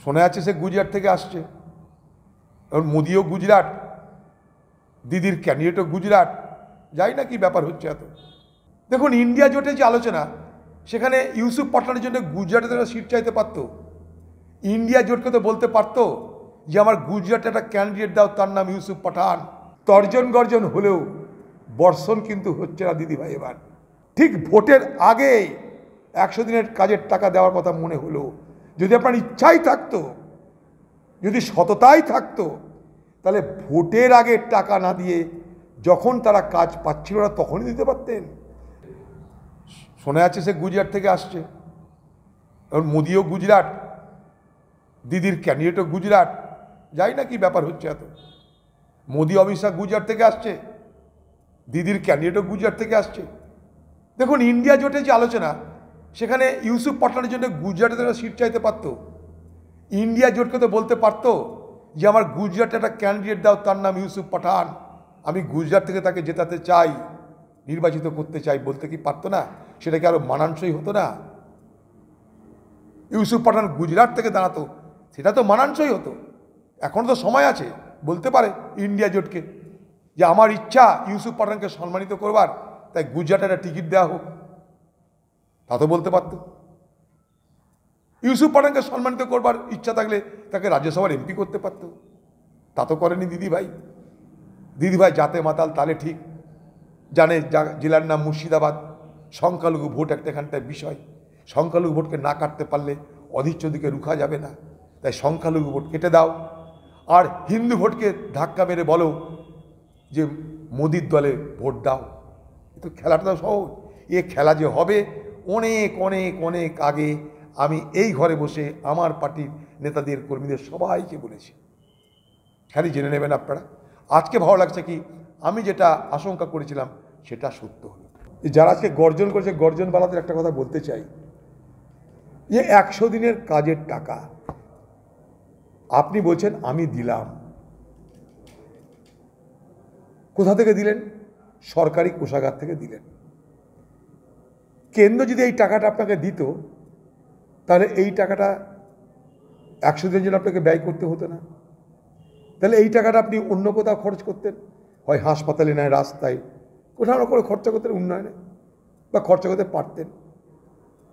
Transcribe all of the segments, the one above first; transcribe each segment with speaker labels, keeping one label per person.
Speaker 1: শোনা যাচ্ছে সে গুজরাট থেকে আসছে। এবং মোদিও গুজরাট, দিদির ক্যান্ডিডেটও গুজরাট। যাই না কি ব্যাপার হচ্ছে এত। দেখুন, ইন্ডিয়া জোটে যে আলোচনা, সেখানে ইউসুফ পাঠানের জন্য গুজরাটে তারা সিট চাইতে পারত। ইন্ডিয়া জোটকে তো বলতে পারতো যে আমার গুজরাটে একটা ক্যান্ডিডেট দাও, তার নাম ইউসুফ পাঠান। তর্জন গর্জন হলেও বর্ষণ কিন্তু হচ্ছে না দিদিভাই। এবার ঠিক ভোটের আগে 100 দিনের কাজের টাকা দেওয়ার কথা মনে হলো। যদি আপনার ইচ্ছাই থাকতো, যদি সততাই থাকতো, তাহলে ভোটের আগে টাকা না দিয়ে যখন তারা কাজ পাচ্ছিল না তখনই দিতে পারতেন। শোনা যাচ্ছে সে গুজরাট থেকে আসছে। এবং মোদিও গুজরাট, দিদির ক্যান্ডিডেটও গুজরাট। যাই না কি ব্যাপার হচ্ছে এত। মোদি অমিত শাহ গুজরাট থেকে আসছে, দিদির ক্যান্ডিডেটও গুজরাট থেকে আসছে। দেখুন, ইন্ডিয়া জোটে যে আলোচনা, সেখানে ইউসুফ পাঠানের জন্য গুজরাটে তারা সিট চাইতে পারত। ইন্ডিয়া জোটকে তো বলতে পারতো যে আমার গুজরাটে একটা ক্যান্ডিডেট দাও, তার নাম ইউসুফ পাঠান, আমি গুজরাট থেকে তাকে জেতাতে চাই, নির্বাচিত করতে চাই, বলতে কি পারতো না? সেটা কি আরো মানানসই হতো না? ইউসুফ পাঠান গুজরাট থেকে দাঁড়াতো, সেটা তো মানানসই হতো। এখন তো সময় আছে, বলতে পারে ইন্ডিয়া জোটকে যে আমার ইচ্ছা ইউসুফ পাঠানকে সম্মানিত করবার, তাই গুজরাটে একটা টিকিট দেওয়া হোক। তা তো বলতে পারত। ইউসুফ পাঠানকে সম্মানিত করবার ইচ্ছা থাকলে তাকে রাজ্যসভার এমপি করতে পারত। তা তো করেনি দিদিভাই। দিদিভাই জাতে মাতাল তালে ঠিক জানে, জেলার নাম মুর্শিদাবাদ, সংখ্যালঘু ভোট একটা এখানটায় বিষয়। সংখ্যালঘু ভোটকে না কাটতে পারলে অধীরচদিকে রুখা যাবে না, তাই সংখ্যালঘু ভোট কেটে দাও। আর হিন্দু ভোটকে ধাক্কা মেরে বলো যে মোদির দলে ভোট দাও। কিন্তু খেলাটা তো সহজ। এ খেলা যে হবে অনেক অনেক অনেক আগে আমি এই ঘরে বসে আমার পার্টির নেতাদের, কর্মীদের সবাইকে বলেছি। খালি জেনে নেবেন আপনারা। আজকে ভালো লাগছে কি, আমি যেটা আশঙ্কা করেছিলাম সেটা সত্য হলো। যারা আজকে গর্জন করেছে, গর্জনওয়ালাদের একটা কথা বলতে চাই, যে 100 দিনের কাজের টাকা আপনি বলছেন আমি দিলাম। কোথা থেকে দিলেন? সরকারি কোষাগার থেকে দিলেন। কেন্দ্র যদি এই টাকাটা আপনাকে দিত, তাহলে এই টাকাটা 100 দিনের জন্য আপনাকে ব্যয় করতে হতো না। তাহলে এই টাকাটা আপনি অন্য কোথাও খরচ করতেন, হয় হাসপাতালে, নয় রাস্তায়, কোথাও না করে খরচা করতেন, উন্নয়নে বা খরচা করতে পারতেন।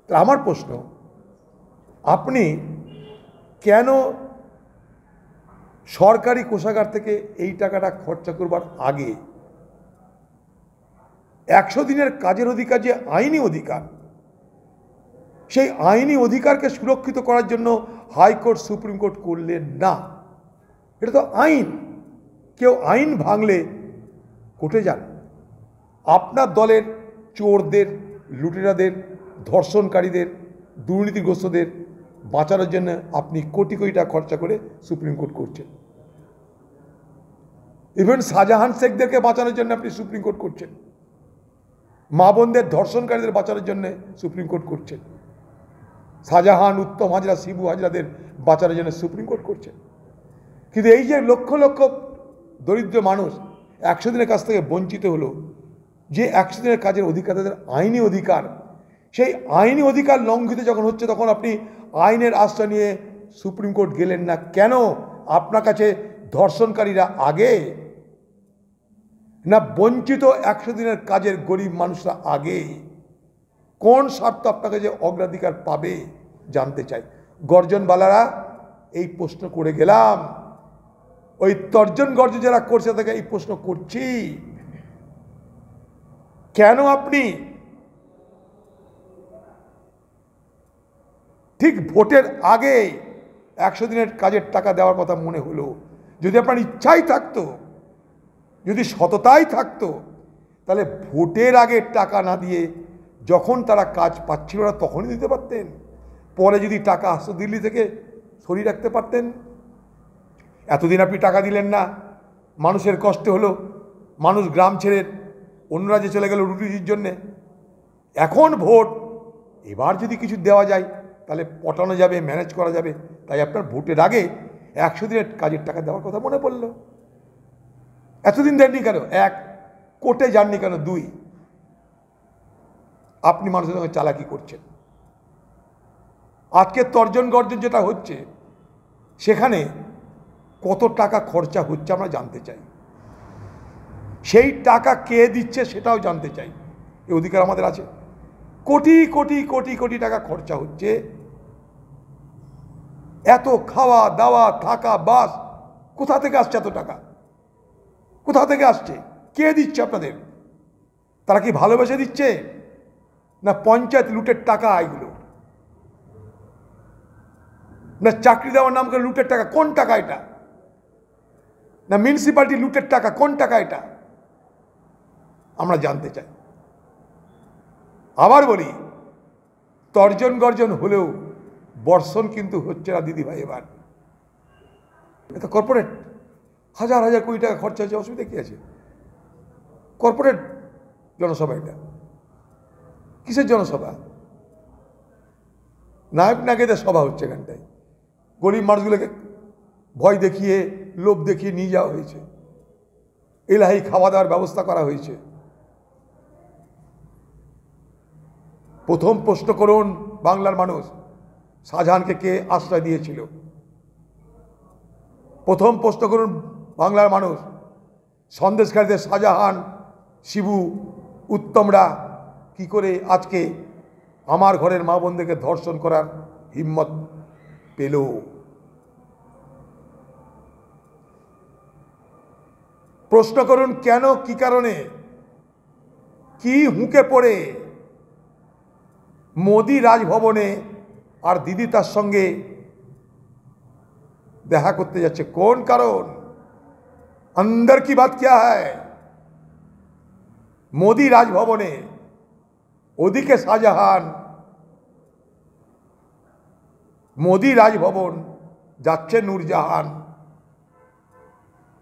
Speaker 1: তা আমার প্রশ্ন, আপনি কেন সরকারি কোষাগার থেকে এই টাকাটা খরচা করবার আগে 100 দিনের কাজের অধিকার যে আইনি অধিকার, সেই আইনি অধিকারকে সুরক্ষিত করার জন্য হাইকোর্ট, সুপ্রিম কোর্ট করলেন না? এটা তো আইন। কেউ আইন ভাঙলে কোর্টে যান। আপনার দলের চোরদের, লুটেরাদের, ধর্ষণকারীদের, দুর্নীতিগ্রস্তদের বাঁচানোর জন্য আপনি কোটি কোটি টাকা খরচা করে সুপ্রিম কোর্ট করছেন। ইভেন শাহজাহান শেখদেরকে বাঁচানোর জন্য আপনি সুপ্রিম কোর্ট করছেন। মা বোনদের, ধর্ষণকারীদের বাঁচানোর জন্য সুপ্রিম কোর্ট করছেন। শাহজাহান, উত্তম হাজরা, শিবু হাজরাদের বাঁচানোর জন্য সুপ্রিম কোর্ট করছেন। কিন্তু এই যে লক্ষ লক্ষ দরিদ্র মানুষ 100 দিনের কাছ থেকে বঞ্চিত হলো, যে 100 দিনের কাজের অধিকার তাদের আইনি অধিকার, সেই আইনি অধিকার লঙ্ঘিত যখন হচ্ছে, তখন আপনি আইনের আশ্রয় নিয়ে সুপ্রিম কোর্ট গেলেন না কেন? আপনার কাছে ধর্ষণকারীরা আগে, না বঞ্চিত 100 দিনের কাজের গরিব মানুষরা আগে? কোন স্বার্থ আপনাকে যে অগ্রাধিকার পাবে জানতে চাই। গর্জনওয়ালারা এই প্রশ্ন করে গেলাম, ওই তর্জন গর্জন যারা করছে তাকে এই প্রশ্ন করছি, কেন আপনি ঠিক ভোটের আগে 100 দিনের কাজের টাকা দেওয়ার কথা মনে হলো? যদি আপনার ইচ্ছাই থাকতো, যদি সততাই থাকতো, তাহলে ভোটের আগে টাকা না দিয়ে যখন তারা কাজ পাচ্ছিল না তখনই দিতে পারতেন। পরে যদি টাকা আসতো দিল্লি থেকে, সরিয়ে রাখতে পারতেন। এতদিন আপনি টাকা দিলেন না, মানুষের কষ্ট হলো, মানুষ গ্রাম ছেড়ে অন্য রাজ্যে চলে গেল রুটির জন্যে। এখন ভোট, এবার যদি কিছু দেওয়া যায় তাহলে পটানো যাবে, ম্যানেজ করা যাবে, তাই আপনার ভোটের আগে 100 দিনের কাজের টাকা দেওয়ার কথা মনে পড়ল। এতদিন দেননি কেন? 1, কোর্টে যাননি কেন? 2, আপনি মানুষের সঙ্গে চালাকি করছেন। আজকে তর্জন গর্জন যেটা হচ্ছে, সেখানে কত টাকা খরচা হচ্ছে আমরা জানতে চাই, সেই টাকা কে দিচ্ছে সেটাও জানতে চাই। এই অধিকার আমাদের আছে। কোটি কোটি কোটি কোটি টাকা খরচা হচ্ছে, এত খাওয়া দাওয়া থাকা বাস, কোথা থেকে আসছে এত টাকা? কোথা থেকে আসছে? কে দিচ্ছে আপনাদের? তারা কি ভালোবেসে দিচ্ছে, না পঞ্চায়েত লুটের টাকা এগুলো, না চাকরি দেওয়ার নাম করে লুটের টাকা? কোন টাকা এটা? না মিউনিসিপ্যালিটি লুটের টাকা? কোন টাকা এটা? আমরা জানতে চাই। আবার বলি, তর্জন গর্জন হলেও বর্ষণ কিন্তু হচ্ছে না দিদিভাই। এবার এটা কর্পোরেট, হাজার হাজার কোটি টাকা খরচা হচ্ছে, অসুবিধা কী আছে? কর্পোরেট জনসভা, এটা কিসের জনসভা? নায়ক নায়িকাদের সভা হচ্ছে এখানটায়। গরিব মানুষগুলোকে ভয় দেখিয়ে, লোভ দেখিয়ে নিয়ে যাওয়া হয়েছে। এলাহি খাওয়া দাওয়ার ব্যবস্থা করা হয়েছে। প্রথম প্রশ্ন করুন বাংলার মানুষ, শাহজাহানকে কে আশ্রয় দিয়েছিল? প্রথম প্রশ্ন করুন বাংলার মানুষ, সন্দেশকারীদের শাহজাহান, শিবু, উত্তমরা কি করে আজকে আমার ঘরের মা বোনদেরকে ধর্ষণ করার হিম্মত পেল? প্রশ্ন করুন কেন, কি কারণে, কি হুঁকে পড়ে মোদি রাজভবনে আর দিদি তার সঙ্গে দেখা করতে যাচ্ছে? কোন কারণ? अंदर की बात क्या है? মোদি রাজভবনে ওদিকে শাহজাহান, মোদি রাজভবন যাচ্ছে নূরজাহান।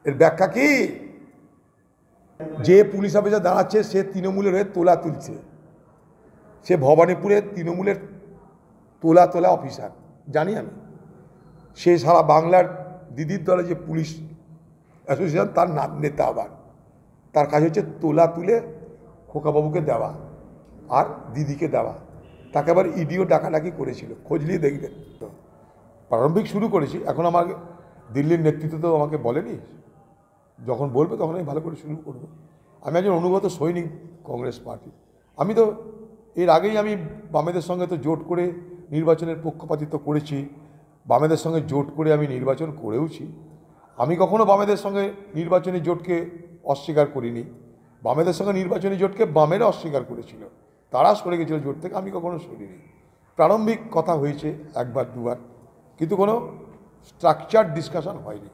Speaker 1: এর ব্যাখ্যা কি? যে পুলিশ অফিসার দাঁড়াচ্ছে সে তৃণমূলের হয়ে তোলা তুলছে। সে ভবানীপুরে তৃণমূলের তোলা তোলা অফিসার, জানি আমি। সে সারা বাংলার দিদির দলে যে পুলিশ অ্যাসোসিয়েশন, তার নেতা। আবার তার কাজ হচ্ছে তোলা তুলে খোকাবাবুকে দেওয়া আর দিদিকে দেওয়া। তাকে আবার ইডিও ডাকাডাকি করেছিল, খোঁজ নিয়ে দেখবেন। তো প্রারম্ভিক শুরু করেছি, এখন আমার দিল্লির নেতৃত্ব তো আমাকে বলেনি, যখন বলবে তখন আমি ভালো করে শুরু করব। আমি একজন অনুগত সৈনিক কংগ্রেস পার্টি। আমি তো এর আগেই আমি বামেদের সঙ্গে তো জোট করে নির্বাচনের পক্ষপাতিত্ব করেছি, বামেদের সঙ্গে জোট করে আমি নির্বাচন করেওছি। আমি কখনো বামেদের সঙ্গে নির্বাচনী জোটকে অস্বীকার করিনি। বামেদের সঙ্গে নির্বাচনী জোটকে বামেরা অস্বীকার করেছিল, তারা সরে গেছিল জোট থেকে, আমি কখনো সরিনি। প্রারম্ভিক কথা হয়েছে একবার দুবার, কিন্তু কোনো স্ট্রাকচার ডিসকাশন হয়নি।